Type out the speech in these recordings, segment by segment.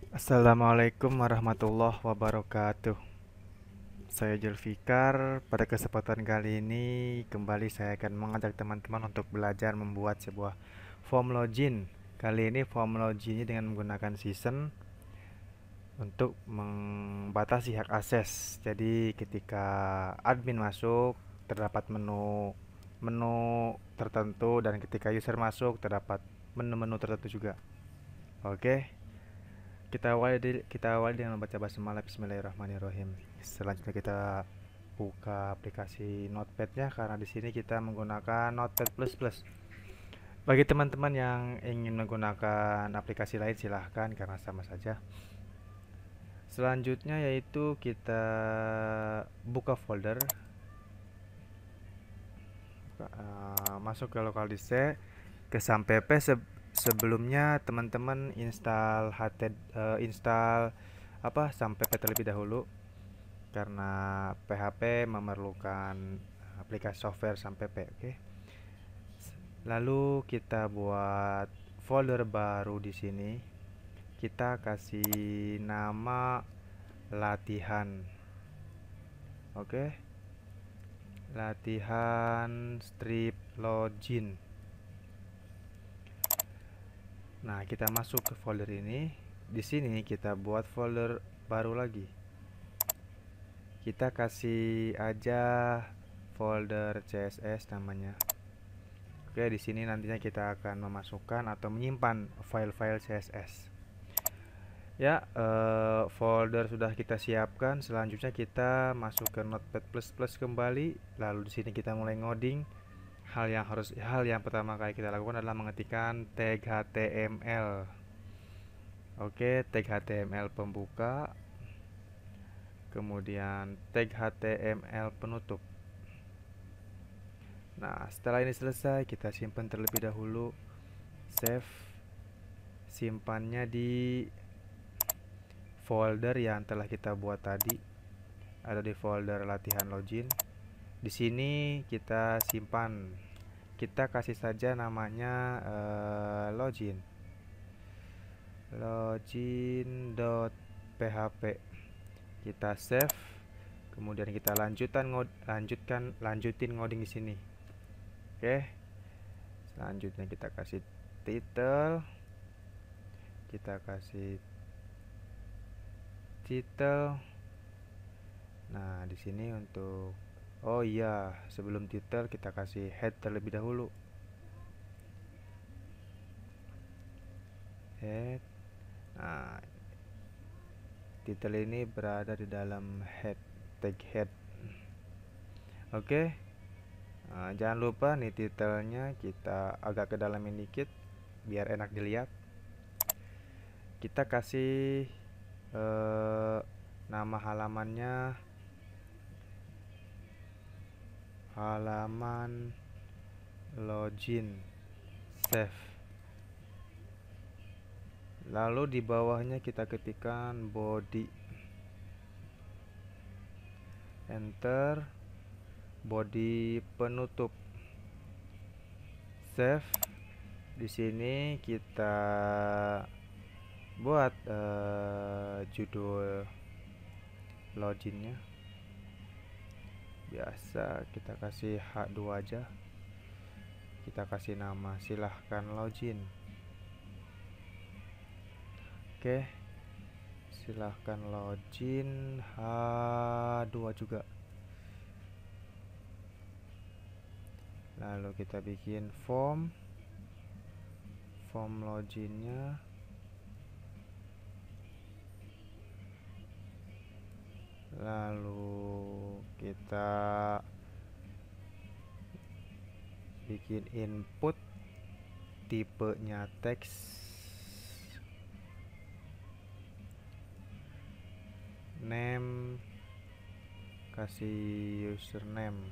Assalamualaikum warahmatullahi wabarakatuh. Saya Julfikar. Pada kesempatan kali ini kembali saya akan mengajak teman-teman untuk belajar membuat sebuah form login. Kali ini form loginnya dengan menggunakan season untuk membatasi hak akses. Jadi ketika admin masuk terdapat menu menu tertentu, dan ketika user masuk terdapat menu-menu tertentu juga. Oke. Kita awali dengan membaca basmalah. Bismillahirrahmanirrahim. Selanjutnya kita buka aplikasi Notepad-nya, karena di sini kita menggunakan Notepad++. Bagi teman-teman yang ingin menggunakan aplikasi lain silahkan, karena sama saja. Selanjutnya yaitu kita buka folder, masuk ke local disk ke sampp. Sebelumnya teman-teman install sampp terlebih dahulu, karena PHP memerlukan aplikasi software sampp. Oke. Lalu kita buat folder baru di sini. Kita kasih nama latihan. Oke. Latihan strip login. Nah, kita masuk ke folder ini. Di sini kita buat folder baru lagi. Kita kasih aja folder CSS namanya. Oke, di sini nantinya kita akan memasukkan atau menyimpan file-file CSS. Ya, folder sudah kita siapkan. Selanjutnya kita masuk ke Notepad++ kembali. Lalu di sini kita mulai ngoding. Hal yang pertama kali kita lakukan adalah mengetikkan tag HTML. Oke, tag HTML pembuka, kemudian tag HTML penutup. Nah, setelah ini selesai, kita simpan terlebih dahulu. Save. Simpannya di folder yang telah kita buat tadi. Ada di folder latihan login. Di sini kita simpan. Kita kasih saja namanya login. Login.php. Kita save. Kemudian kita lanjutin ngoding di sini. Oke. Selanjutnya kita kasih title. Nah, di sini untuk sebelum title kita kasih head terlebih dahulu. Head. Nah, title ini berada di dalam tag head. Oke. Nah, jangan lupa nih titelnya kita agak ke dalamin dikit biar enak dilihat. Kita kasih nama halamannya halaman login. Save. Lalu di bawahnya kita ketikkan body. Enter. Body penutup. Save. Di sini kita buat judul loginnya. Biasa kita kasih H2 aja. Kita kasih nama silahkan login. Oke. Silahkan login H2 juga. Lalu kita bikin form loginnya. Lalu kita bikin input tipenya teks, name kasih username,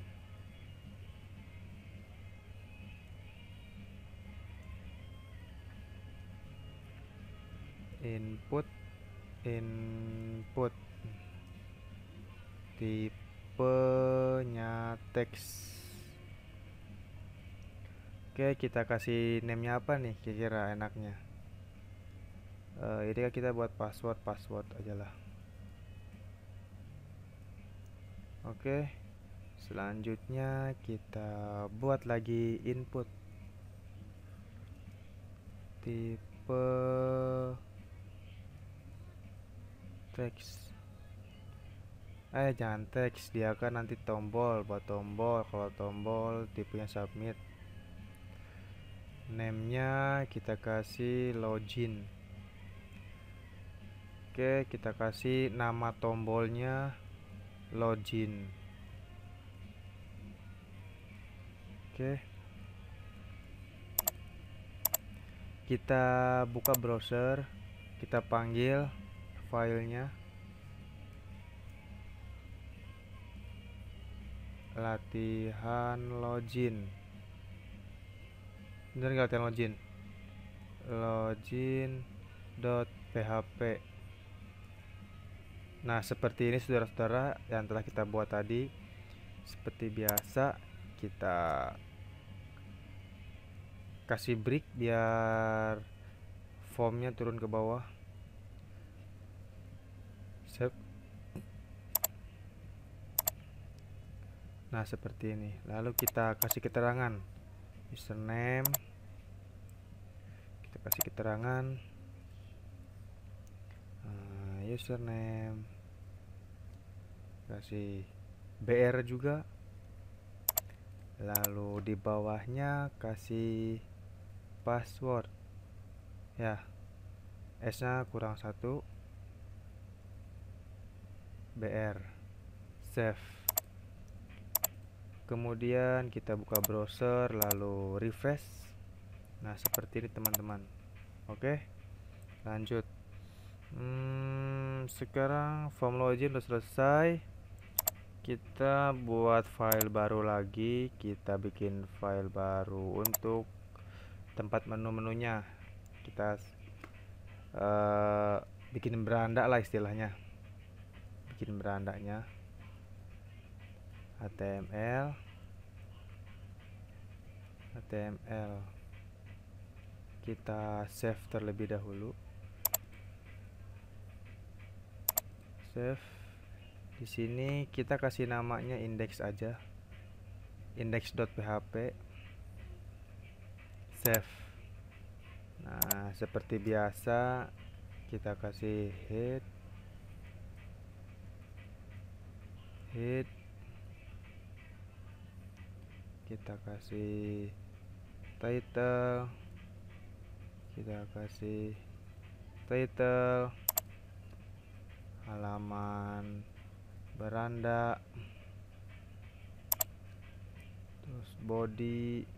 input tipenya teks. Oke, kita kasih name-nya apa nih kira-kira enaknya? Ini kan kita buat password aja lah. Oke, selanjutnya kita buat lagi input tipe teks. Jangan teks, dia kan nanti tombol, buat tombol. Kalau tombol tipenya submit. Name-nya kita kasih login. Oke, kita kasih nama tombolnya login. Oke, kita buka browser, kita panggil filenya latihan login. Bener nggak latihan login? Login.php. Nah, seperti ini saudara-saudara yang telah kita buat tadi. Seperti biasa, kita kasih break biar formnya turun ke bawah. Save. Nah, seperti ini. Lalu kita kasih keterangan username, kita kasih keterangan username, kasih BR juga. Lalu di bawahnya kasih password ya, S nya kurang 1, BR. Save. Kemudian kita buka browser lalu refresh. Nah, seperti ini teman-teman. Oke, lanjut. Sekarang form login udah selesai. Kita buat file baru lagi. Kita bikin file baru untuk tempat menu-menunya. Kita bikin beranda lah istilahnya. Bikin berandanya HTML. Kita save terlebih dahulu. Save. Di sini kita kasih namanya index aja, index.php. Save. Nah, seperti biasa kita kasih head, kita kasih title, halaman beranda, terus body,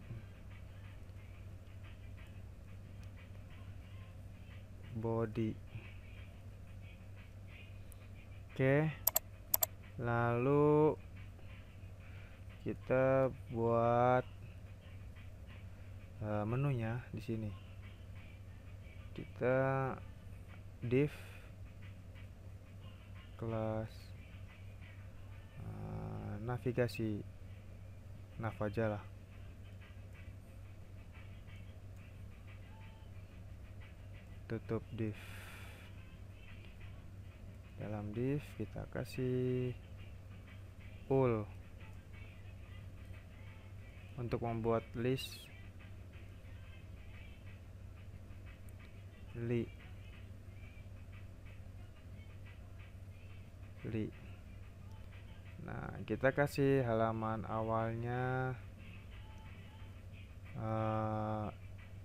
Oke, lalu kita buat menunya di sini. Kita div kelas navigasi, nav aja lah. Tutup div. Dalam div kita kasih all untuk membuat list li. Nah, kita kasih halaman awalnya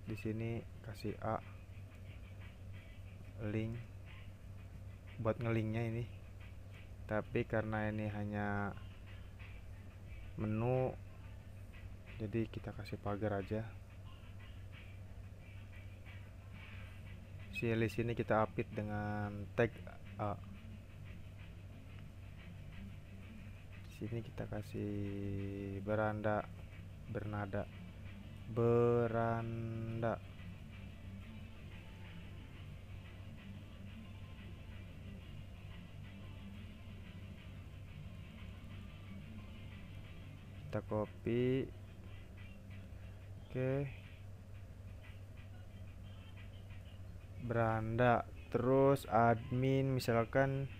di sini kasih A, link buat ngelinknya ini. Tapi karena ini hanya menu, jadi kita kasih pagar aja. Si list ini kita update dengan tag A. Sini kita kasih beranda, kita copy. Oke, beranda. Terus admin misalkan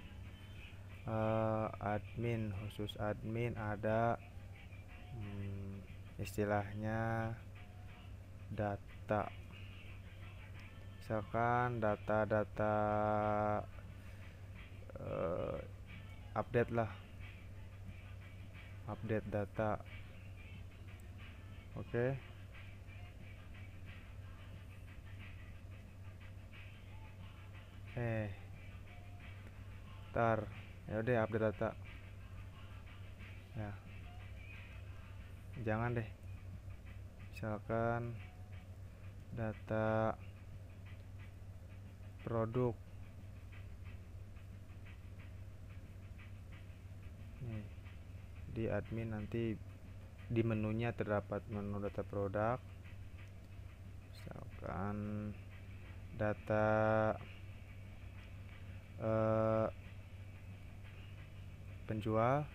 admin, khusus admin ada istilahnya data, misalkan data-data update lah, update data. Oke. Ntar ya udah update data ya, jangan deh, misalkan data produk nih, di admin nanti di menunya terdapat menu data produk, misalkan data penjual,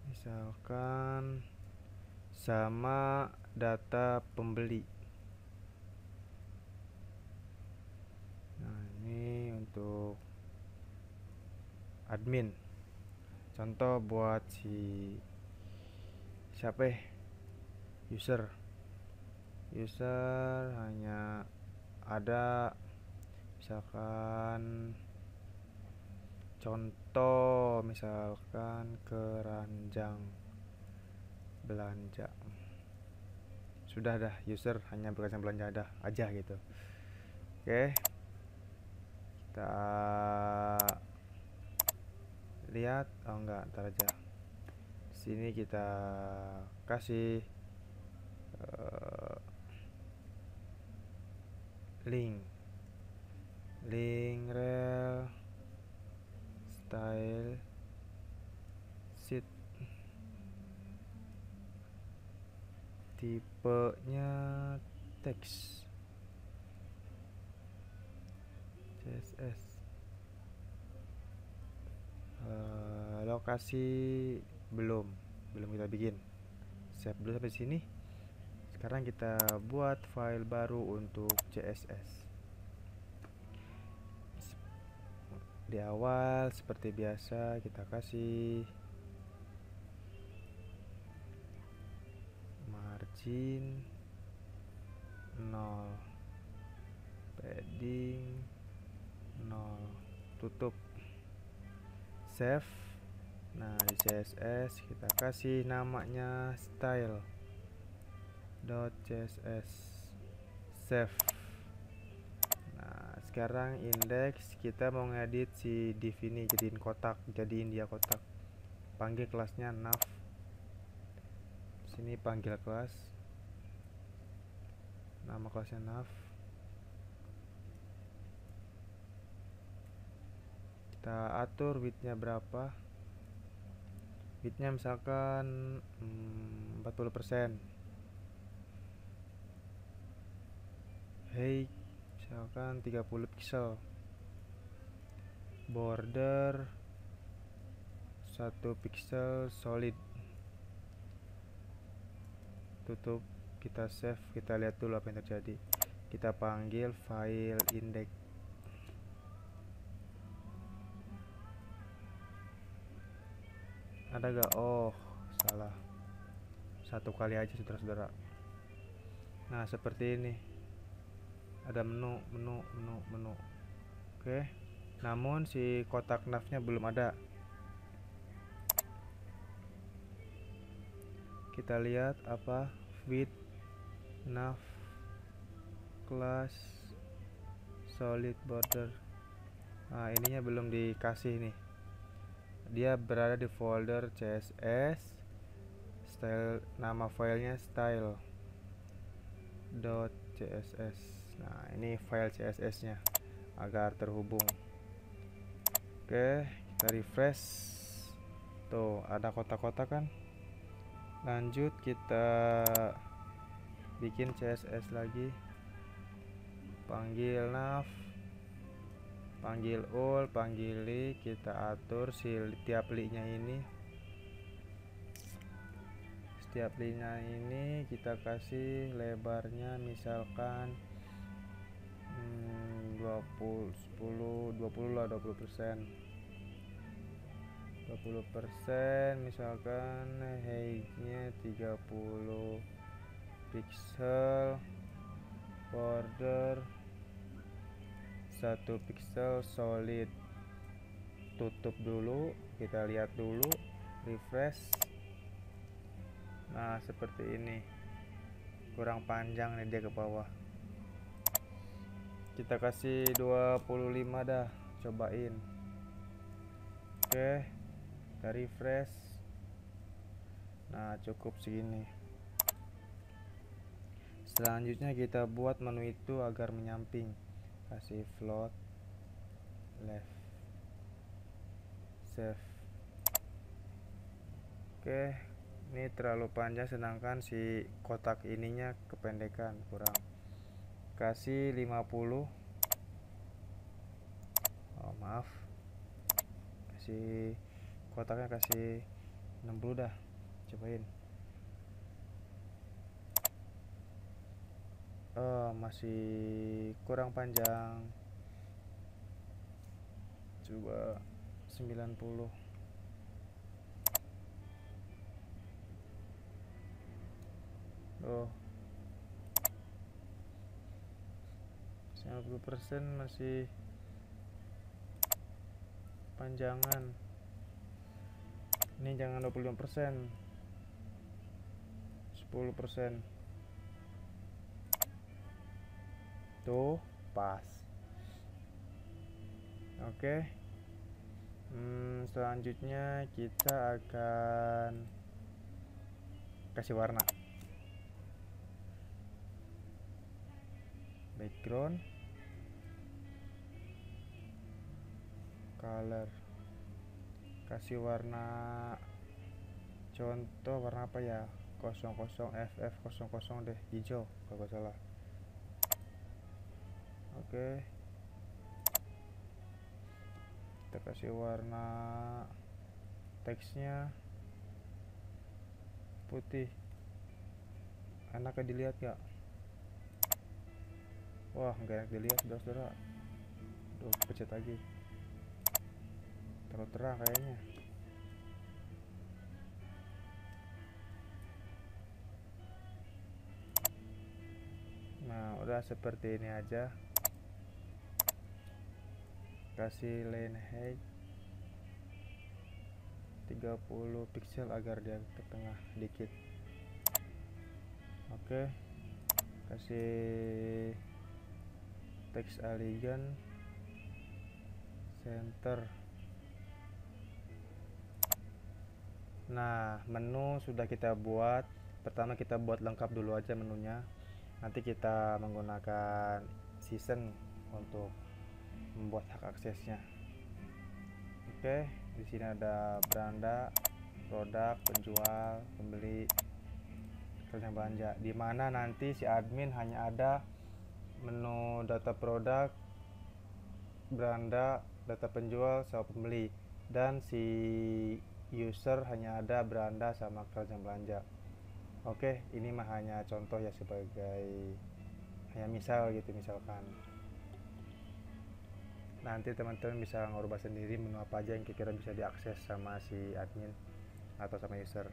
misalkan sama data pembeli. Nah, ini untuk admin. Contoh buat siapa ya? User hanya ada misalkan contoh, misalkan keranjang belanja. Sudah dah, user hanya keranjang belanja ada aja gitu. Oke, kita lihat. Oh enggak, ntar aja. Sini kita kasih link rel style sheet, tipenya teks CSS, lokasi belum kita bikin, save dulu sampai sini. Sekarang kita buat file baru untuk CSS. Di awal seperti biasa kita kasih margin 0, padding 0, tutup, save. Nah, di CSS kita kasih namanya style.css, save. Nah, sekarang indeks kita mau ngedit si div ini jadiin kotak, jadiin dia kotak. Panggil kelasnya nav. Sini panggil kelas, nama kelasnya nav. Kita atur widthnya berapa, widthnya misalkan 40%. Height misalkan 30 pixel. Border 1 pixel solid. Tutup, kita save, kita lihat dulu apa yang terjadi. Kita panggil file index. Ada gak? Oh, salah. Satu kali aja saudara-saudara. Nah, seperti ini. Ada menu. Oke. Namun si kotak navnya belum ada. Kita lihat apa? Width nav class solid border. Nah, ininya belum dikasih nih. Dia berada di folder CSS, style, nama filenya style.css. Nah, ini file CSS nya agar terhubung. Oke, kita refresh. Tuh, ada kotak-kotak kan. Lanjut kita bikin CSS lagi. Panggil nav, panggil all, panggil li, kita atur si tiap li nya ini Setiap lina ini kita kasih lebarnya misalkan 20 10 20 lah, 20%. 20% misalkan height-nya 30 pixel, border 1 pixel solid. Tutup dulu, kita lihat dulu, refresh. Nah seperti ini, kurang panjang nih dia ke bawah. Kita kasih 25 dah, cobain. Oke, kita refresh. Nah cukup segini. Selanjutnya kita buat menu itu agar menyamping. Kasih float left, save. Oke, ini terlalu panjang sedangkan si kotak ininya kependekan, kurang. Kasih 50. Oh maaf, kasih kotaknya kasih 60 dah, cobain. Masih kurang panjang, coba 90. Oh 90% masih panjangan. Ini jangan 25%, 10%. Tuh pas. Oke. Selanjutnya kita akan kasih warna. Background, color, kasih warna, contoh warna apa ya, 00 FF 00 deh, hijau kalau gak salah. Oke, kita kasih warna teksnya putih. Enaknya dilihat gak? Wah nggak enak dilihat saudara. Duh, pencet lagi, terlalu terang kayaknya. Nah udah seperti ini aja. Kasih line height 30 pixel agar dia ke tengah dikit. Oke, kasih text elegant center. Nah menu sudah kita buat. Pertama kita buat lengkap dulu aja menunya, nanti kita menggunakan season untuk membuat hak aksesnya. Oke, di sini ada beranda, produk, penjual, pembeli, keranjang belanja, di mana nanti si admin hanya ada menu data produk, beranda, data penjual sama pembeli, dan si user hanya ada beranda sama keranjang belanja. Oke, ini mah hanya contoh ya, sebagai hanya misal gitu, misalkan nanti teman-teman bisa ngubah sendiri menu apa aja yang kira-kira bisa diakses sama si admin atau sama user.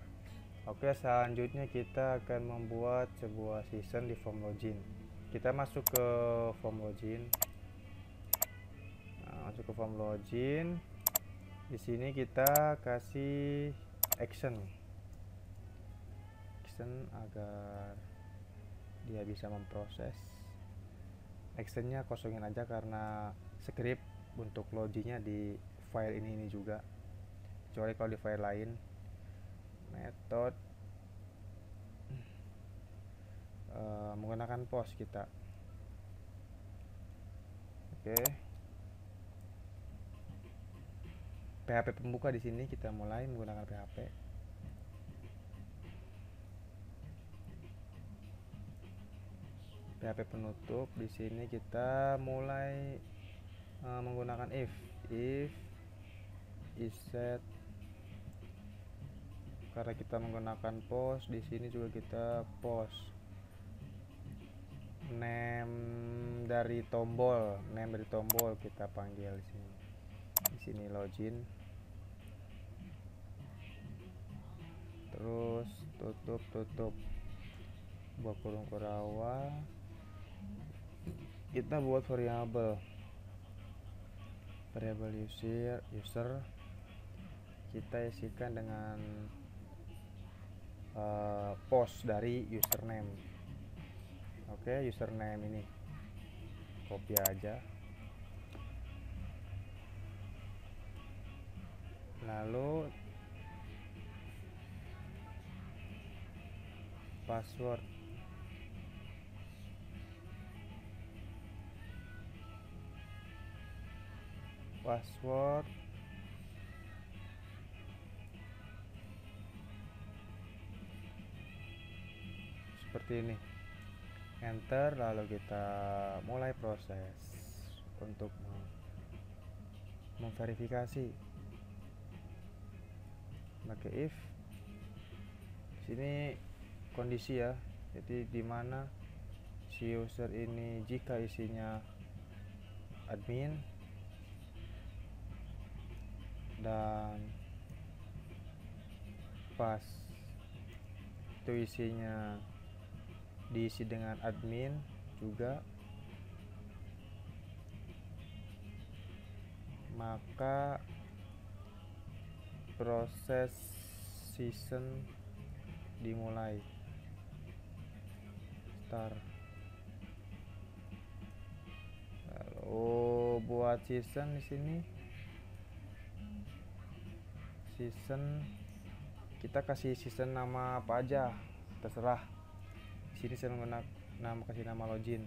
Oke, selanjutnya kita akan membuat sebuah season di form login. Kita masuk ke form login. Nah, masuk ke form login. Di sini kita kasih action agar dia bisa memproses. Actionnya kosongin aja karena script untuk loginnya di file ini juga, kecuali kalau di file lain. Method menggunakan post kita. Oke, PHP pembuka di sini kita mulai menggunakan PHP. PHP penutup di sini kita mulai menggunakan if is set karena kita menggunakan post. Di sini juga kita post name dari tombol, kita panggil di sini. Di sini login, terus tutup buat kurung kurawa. Kita buat variabel user kita isikan dengan post dari username. Oke, username ini copy aja, lalu password seperti ini, enter. Lalu kita mulai proses untuk memverifikasi. Pakai if sini kondisi ya, jadi dimana si user ini jika isinya admin dan pas itu isinya diisi dengan admin juga, maka proses season dimulai. Start. Lalu buat season di sini, season kita kasih season nama apa aja, terserah. Di sini saya menggunakan kasih nama login.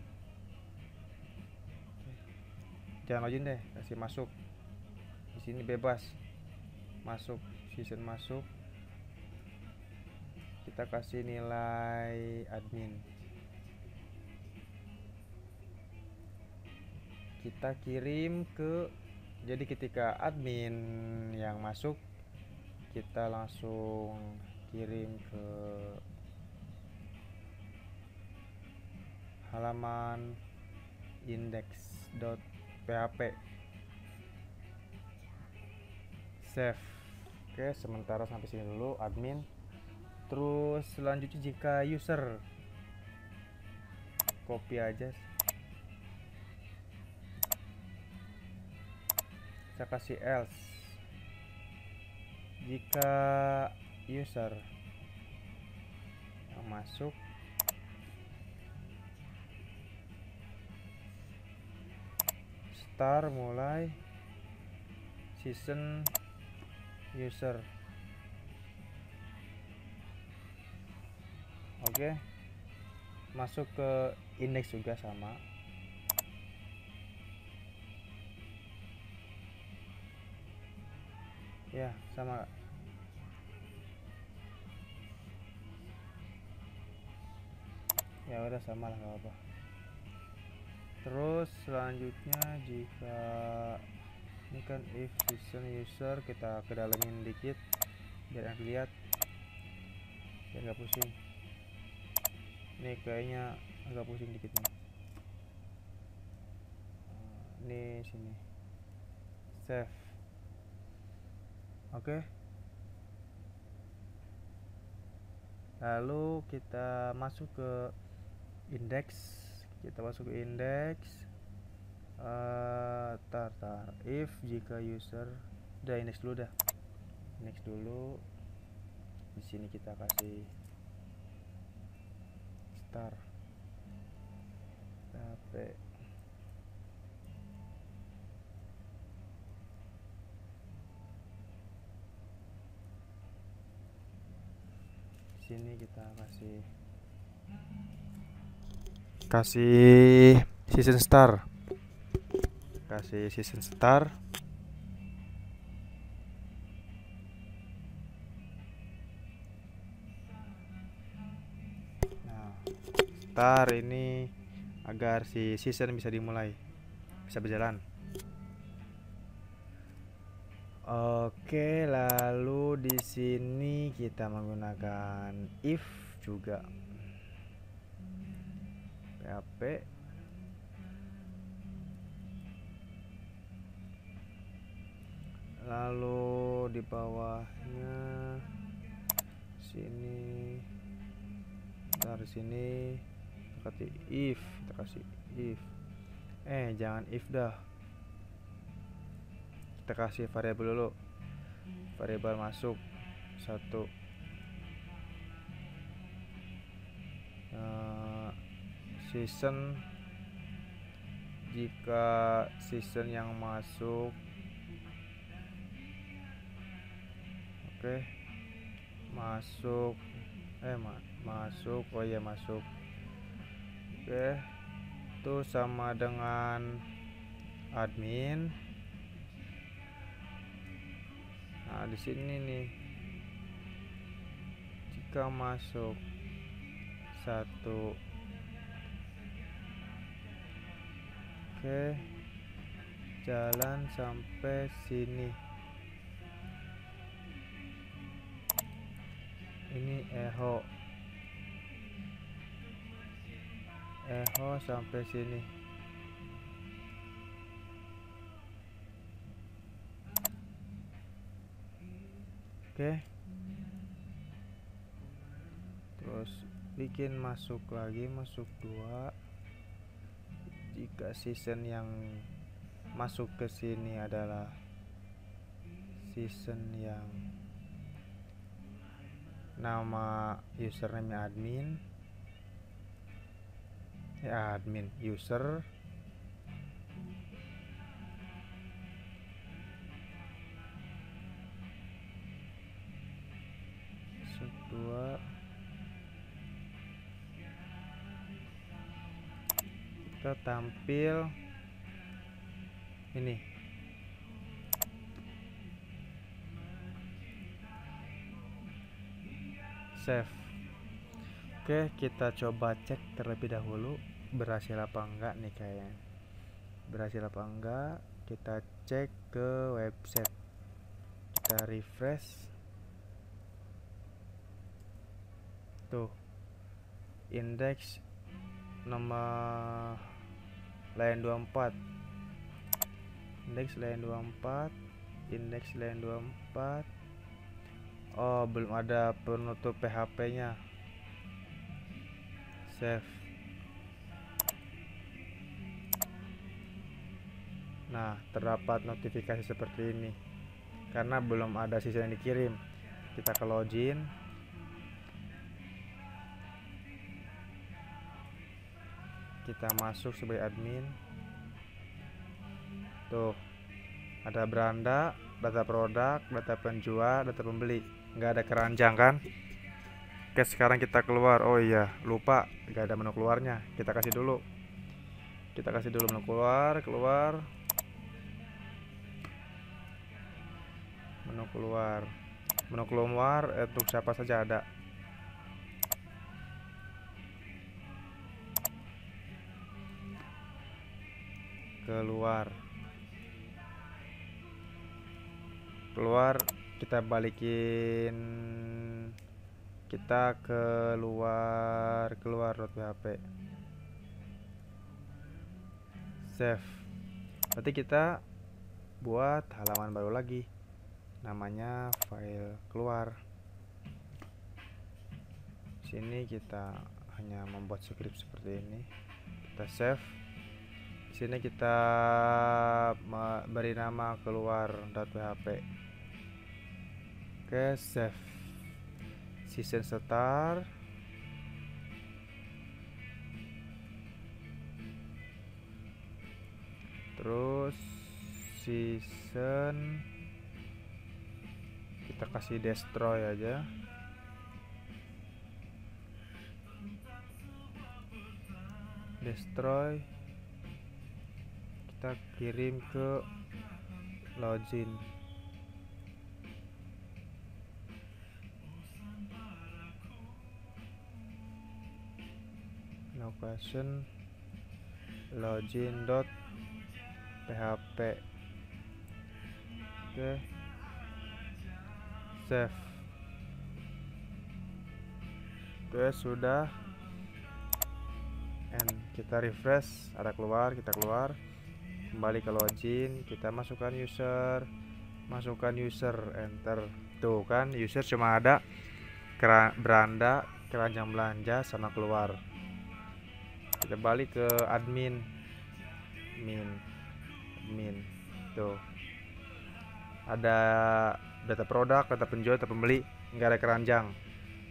Jangan login deh, kasih masuk. Di sini bebas masuk, season masuk. Kita kasih nilai admin. Kita kirim ke, jadi ketika admin yang masuk, kita langsung kirim ke halaman index.php. Save. Oke, sementara sampai sini dulu admin. Terus selanjutnya jika user, copy aja, saya kasih else. Jika user yang masuk start mulai season user. Oke, masuk ke index juga sama. Ya, sama. Ya udah sama lah, nggak apa. Terus selanjutnya jika ini kan if season user, kita kedalamin dikit biar enak lihat, biar nggak pusing. Ini kayaknya agak pusing dikit nih. Ini sini save. Oke. Lalu kita masuk ke index. Kita masuk ke index. If jika user, udah index dulu dah. Index dulu. Di sini kita kasih start. Sampai sini kita kasih season star. Kasih season star. Nah, star ini agar si season bisa dimulai, bisa berjalan. Oke, lalu di sini kita menggunakan if juga. PHP. Lalu di bawahnya sini, dari sini kita kasih if, jangan if dah, kita kasih variabel dulu, variabel masuk satu, season, jika season yang masuk, oke, masuk, masuk, oh iya masuk, oke, itu sama dengan admin. Nah di sini nih, jika masuk satu, oke, jalan sampai sini, ini echo sampai sini. Oke, terus bikin masuk lagi, masuk 2. Jika season yang masuk ke sini adalah season yang nama username admin, user, masuk 2, kita tampil ini, save. Oke, kita coba cek terlebih dahulu berhasil apa enggak nih, kayaknya berhasil apa enggak. Kita cek ke website, kita refresh, tuh indeks nomor line 24, indeks line 24. Oh, belum ada penutup PHP nya. Save. Nah, terdapat notifikasi seperti ini karena belum ada sisa yang dikirim. Kita ke login, kita masuk sebagai admin. Tuh, ada beranda, data produk, data penjual, data pembeli, nggak ada keranjang kan. Oke, sekarang kita keluar. Oh iya, lupa, nggak ada menu keluarnya. Kita kasih dulu menu keluar, menu keluar untuk siapa saja ada. Keluar, kita balikin, kita keluar .php, save. Nanti kita buat halaman baru lagi, namanya file keluar. Sini kita hanya membuat script seperti ini, kita save. Sini kita beri nama keluar.php. Oke, save. Season start, terus season kita kasih destroy aja. Kita kirim ke login. Location login.php. Oke, Save. Oke, sudah. And kita refresh, ada keluar, kita keluar. Kembali ke login, kita masukkan user, enter. Tuh kan, user cuma ada beranda, keranjang belanja sama keluar. Kita balik ke admin. Tuh. Ada data produk, data penjual, data pembeli, nggak ada keranjang.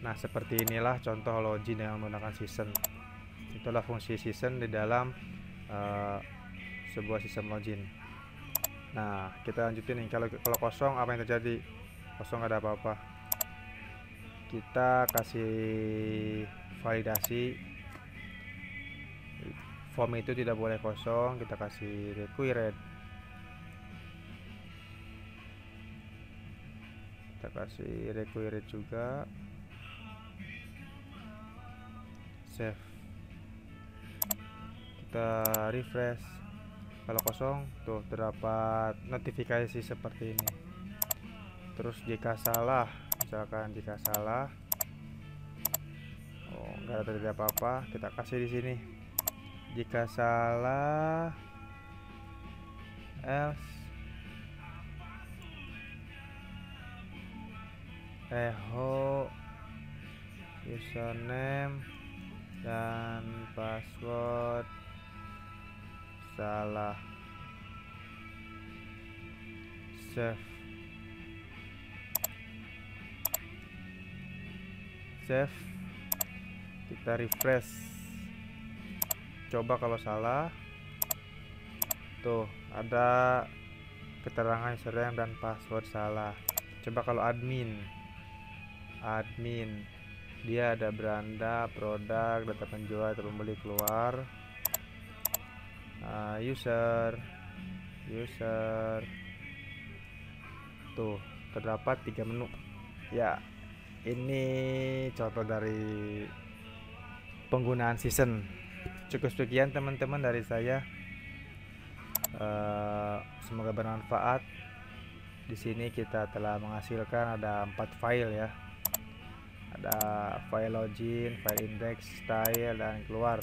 Nah, seperti inilah contoh login yang menggunakan season. Itulah fungsi season di dalam sebuah sistem login. Nah, kita lanjutin nih. Kalau kosong, apa yang terjadi? Kosong, nggak ada apa-apa. Kita kasih validasi. Form itu tidak boleh kosong. Kita kasih required. Kita kasih required juga. Save. Kita refresh. Kalau kosong, tuh terdapat notifikasi seperti ini. Terus jika salah, misalkan jika salah, nggak ada apa-apa, kita kasih di sini. Jika salah, else, echo, username dan password salah. Save. Kita refresh, coba kalau salah. Tuh ada keterangan username dan password salah. Coba kalau admin, dia ada beranda, produk, data penjual, data pembeli keluar. User, tuh terdapat 3 menu. Ya, ini contoh dari penggunaan season. Cukup sekian teman-teman dari saya. Semoga bermanfaat. Di sini kita telah menghasilkan ada 4 file ya. Ada file login, file index, style, dan keluar.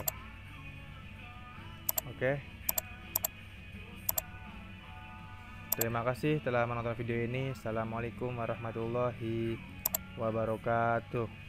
Oke. Terima kasih telah menonton video ini. Assalamualaikum warahmatullahi wabarakatuh.